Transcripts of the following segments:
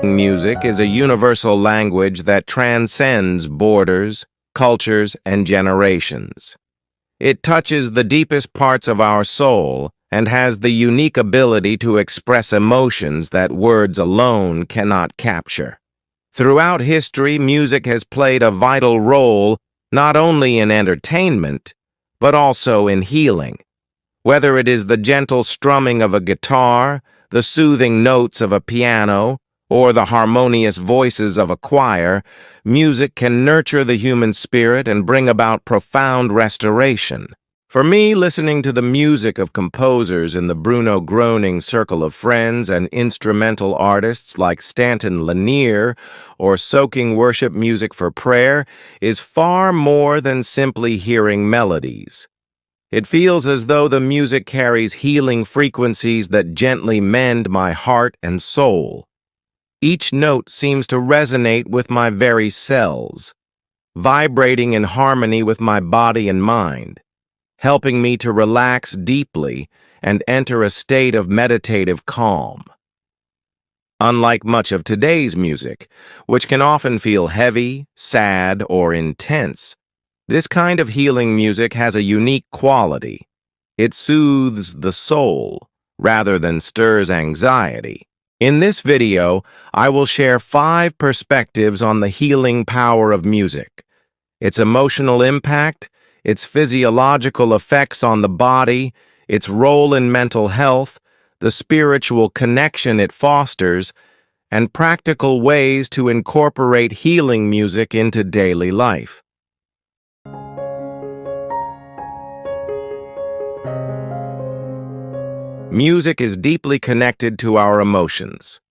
Music is a universal language that transcends borders, cultures, and generations. It touches the deepest parts of our soul and has the unique ability to express emotions that words alone cannot capture. Throughout history, music has played a vital role not only in entertainment, but also in healing. Whether it is the gentle strumming of a guitar, the soothing notes of a piano, or the harmonious voices of a choir, music can nurture the human spirit and bring about profound restoration. For me, listening to the music of composers in the Bruno Gröning circle of friends and instrumental artists like Stanton Lanier or soaking worship music for prayer is far more than simply hearing melodies. It feels as though the music carries healing frequencies that gently mend my heart and soul. Each note seems to resonate with my very cells, vibrating in harmony with my body and mind, helping me to relax deeply and enter a state of meditative calm. Unlike much of today's music, which can often feel heavy, sad, or intense, this kind of healing music has a unique quality. It soothes the soul rather than stirs anxiety. In this video, I will share 5 perspectives on the healing power of music, its emotional impact, its physiological effects on the body, its role in mental health, the spiritual connection it fosters, and practical ways to incorporate healing music into daily life. Music is deeply connected to our emotions.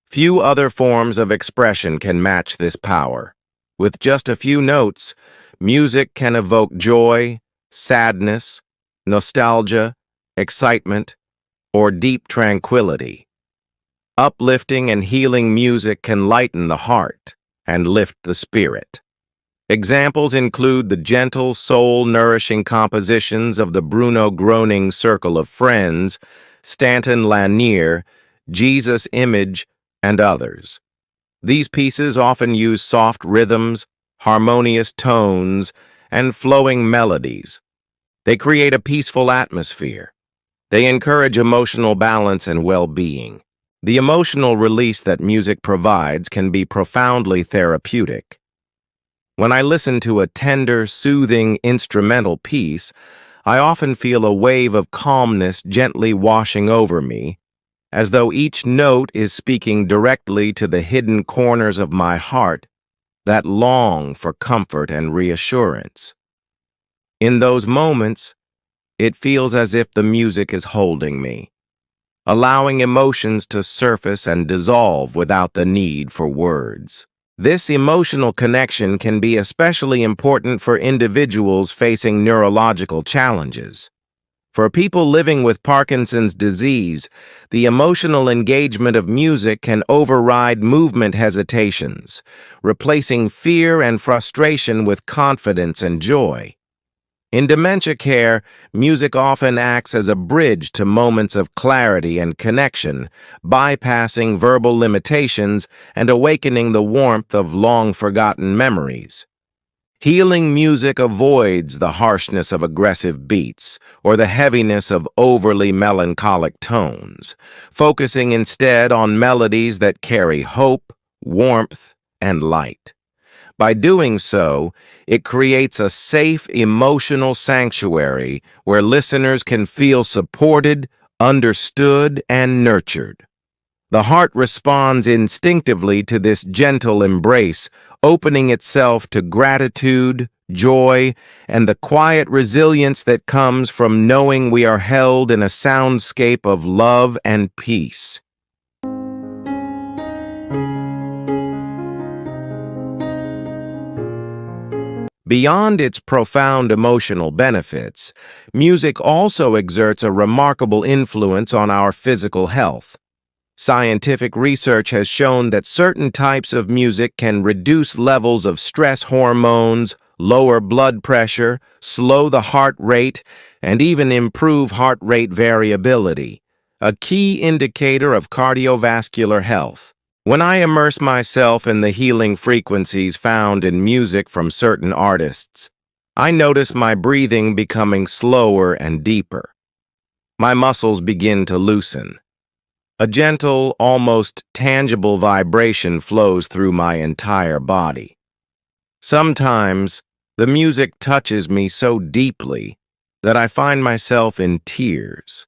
Few other forms of expression can match this power. With just a few notes, music can evoke joy, sadness, nostalgia, excitement, or deep tranquility. Uplifting and healing music can lighten the heart and lift the spirit. Examples include the gentle, soul-nourishing compositions of the Bruno Gröning circle of friends, Stanton Lanier, Jesus Image, and others. These pieces often use soft rhythms, harmonious tones, and flowing melodies. They create a peaceful atmosphere. They encourage emotional balance and well-being. The emotional release that music provides can be profoundly therapeutic. When I listen to a tender, soothing instrumental piece, I often feel a wave of calmness gently washing over me, as though each note is speaking directly to the hidden corners of my heart that long for comfort and reassurance. In those moments, it feels as if the music is holding me, allowing emotions to surface and dissolve without the need for words. This emotional connection can be especially important for individuals facing neurological challenges. For people living with Parkinson's disease, the emotional engagement of music can override movement hesitations, replacing fear and frustration with confidence and joy. In dementia care, music often acts as a bridge to moments of clarity and connection, bypassing verbal limitations and awakening the warmth of long-forgotten memories. Healing music avoids the harshness of aggressive beats or the heaviness of overly melancholic tones, focusing instead on melodies that carry hope, warmth, and light. By doing so, it creates a safe emotional sanctuary where listeners can feel supported, understood, and nurtured. The heart responds instinctively to this gentle embrace, opening itself to gratitude, joy, and the quiet resilience that comes from knowing we are held in a soundscape of love and peace. Beyond its profound emotional benefits, music also exerts a remarkable influence on our physical health. Scientific research has shown that certain types of music can reduce levels of stress hormones, lower blood pressure, slow the heart rate, and even improve heart rate variability, a key indicator of cardiovascular health. When I immerse myself in the healing frequencies found in music from certain artists, I notice my breathing becoming slower and deeper. My muscles begin to loosen. A gentle, almost tangible vibration flows through my entire body. Sometimes, the music touches me so deeply that I find myself in tears.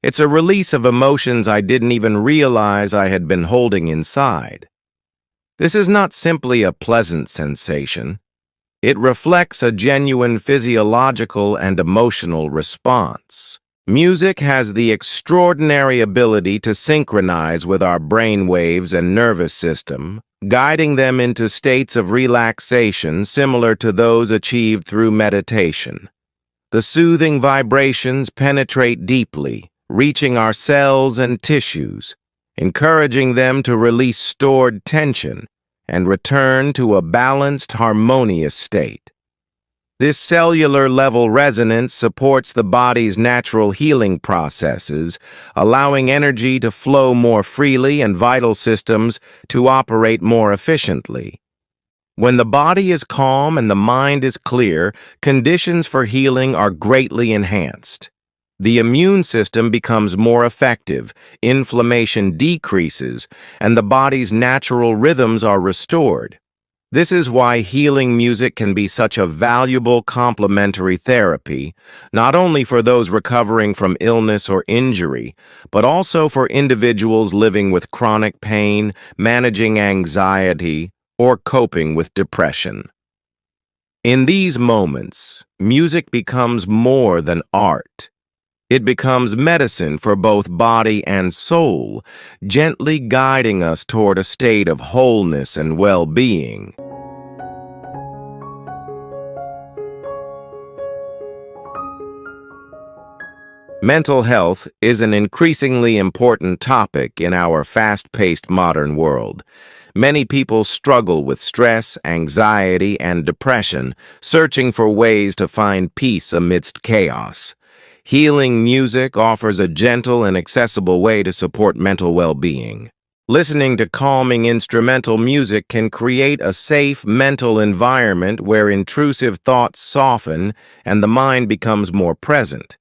It's a release of emotions I didn't even realize I had been holding inside. This is not simply a pleasant sensation. It reflects a genuine physiological and emotional response. Music has the extraordinary ability to synchronize with our brain waves and nervous system, guiding them into states of relaxation similar to those achieved through meditation. The soothing vibrations penetrate deeply, reaching our cells and tissues, encouraging them to release stored tension and return to a balanced, harmonious state. This cellular-level resonance supports the body's natural healing processes, allowing energy to flow more freely and vital systems to operate more efficiently. When the body is calm and the mind is clear, conditions for healing are greatly enhanced. The immune system becomes more effective, inflammation decreases, and the body's natural rhythms are restored. This is why healing music can be such a valuable complementary therapy, not only for those recovering from illness or injury, but also for individuals living with chronic pain, managing anxiety, or coping with depression. In these moments, music becomes more than art. It becomes medicine for both body and soul, gently guiding us toward a state of wholeness and well-being. Mental health is an increasingly important topic in our fast-paced modern world. Many people struggle with stress, anxiety, and depression, searching for ways to find peace amidst chaos. Healing music offers a gentle and accessible way to support mental well-being. Listening to calming instrumental music can create a safe mental environment where intrusive thoughts soften and the mind becomes more present.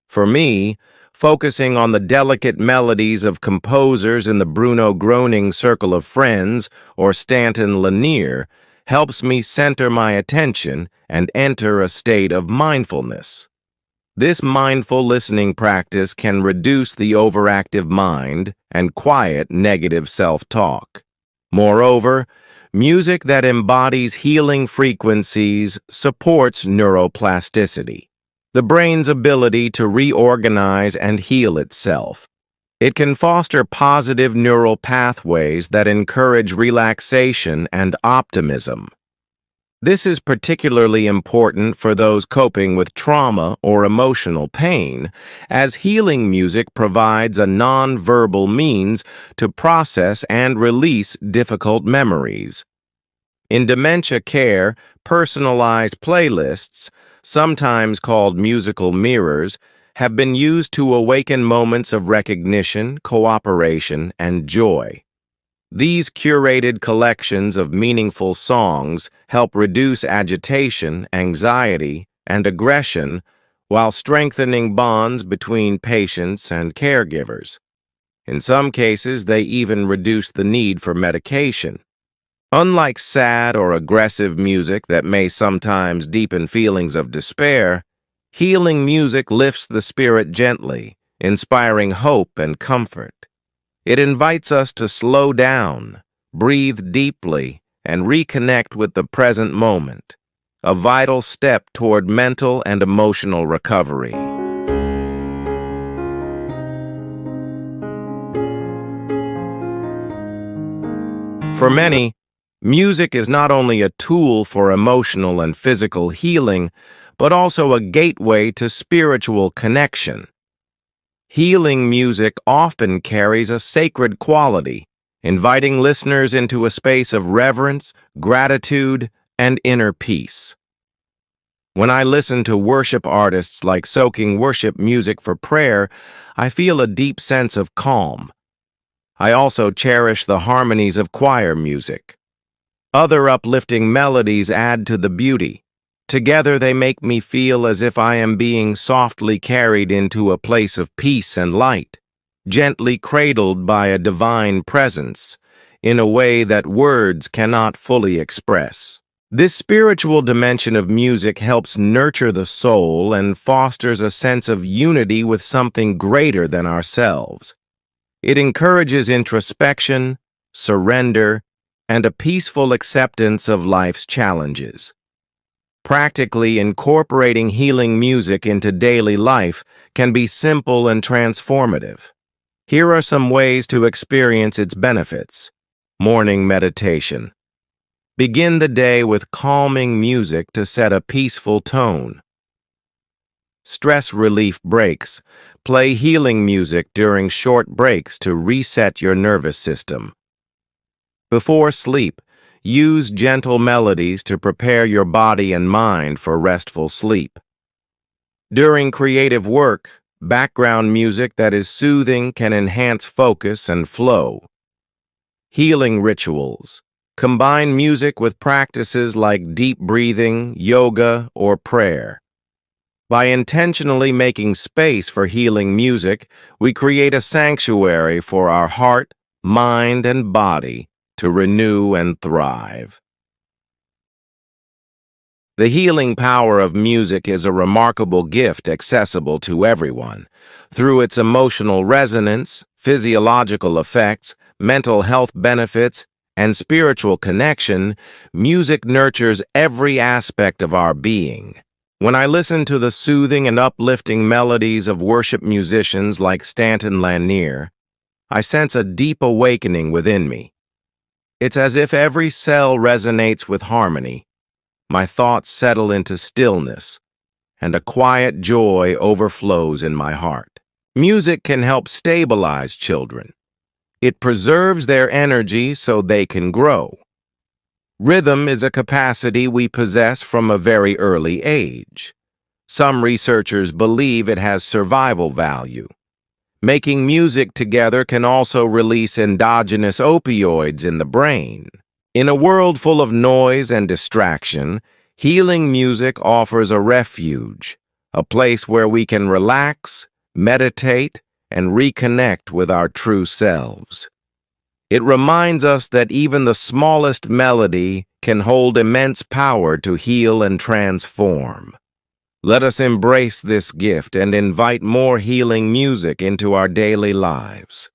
For me, focusing on the delicate melodies of composers in the Bruno Gröning circle of friends or Stanton Lanier helps me center my attention and enter a state of mindfulness. This mindful listening practice can reduce the overactive mind and quiet negative self-talk. Moreover, music that embodies healing frequencies supports neuroplasticity, the brain's ability to reorganize and heal itself. It can foster positive neural pathways that encourage relaxation and optimism. This is particularly important for those coping with trauma or emotional pain, as healing music provides a non-verbal means to process and release difficult memories. In dementia care, personalized playlists, sometimes called musical mirrors, have been used to awaken moments of recognition, cooperation, and joy. These curated collections of meaningful songs help reduce agitation, anxiety, and aggression while strengthening bonds between patients and caregivers. In some cases, they even reduce the need for medication. Unlike sad or aggressive music that may sometimes deepen feelings of despair, healing music lifts the spirit gently, inspiring hope and comfort. It invites us to slow down, breathe deeply, and reconnect with the present moment, a vital step toward mental and emotional recovery. For many, music is not only a tool for emotional and physical healing, but also a gateway to spiritual connection. Healing music often carries a sacred quality, inviting listeners into a space of reverence, gratitude, and inner peace. When I listen to worship artists like soaking worship music for prayer, I feel a deep sense of calm. I also cherish the harmonies of choir music. Other uplifting melodies add to the beauty. Together they make me feel as if I am being softly carried into a place of peace and light, gently cradled by a divine presence, in a way that words cannot fully express. This spiritual dimension of music helps nurture the soul and fosters a sense of unity with something greater than ourselves. It encourages introspection, surrender, and a peaceful acceptance of life's challenges. Practically incorporating healing music into daily life can be simple and transformative. Here are some ways to experience its benefits. Morning meditation. Begin the day with calming music to set a peaceful tone. Stress relief breaks. Play healing music during short breaks to reset your nervous system. Before sleep, use gentle melodies to prepare your body and mind for restful sleep. During creative work, background music that is soothing can enhance focus and flow. Healing rituals. Combine music with practices like deep breathing, yoga, or prayer. By intentionally making space for healing music, we create a sanctuary for our heart, mind, and body to renew and thrive. The healing power of music is a remarkable gift accessible to everyone. Through its emotional resonance, physiological effects, mental health benefits, and spiritual connection, music nurtures every aspect of our being. When I listen to the soothing and uplifting melodies of worship musicians like Stanton Lanier, I sense a deep awakening within me. It's as if every cell resonates with harmony. My thoughts settle into stillness, and a quiet joy overflows in my heart. Music can help stabilize children. It preserves their energy so they can grow. Rhythm is a capacity we possess from a very early age. Some researchers believe it has survival value. Making music together can also release endogenous opioids in the brain. In a world full of noise and distraction, healing music offers a refuge, a place where we can relax, meditate, and reconnect with our true selves. It reminds us that even the smallest melody can hold immense power to heal and transform. Let us embrace this gift and invite more healing music into our daily lives.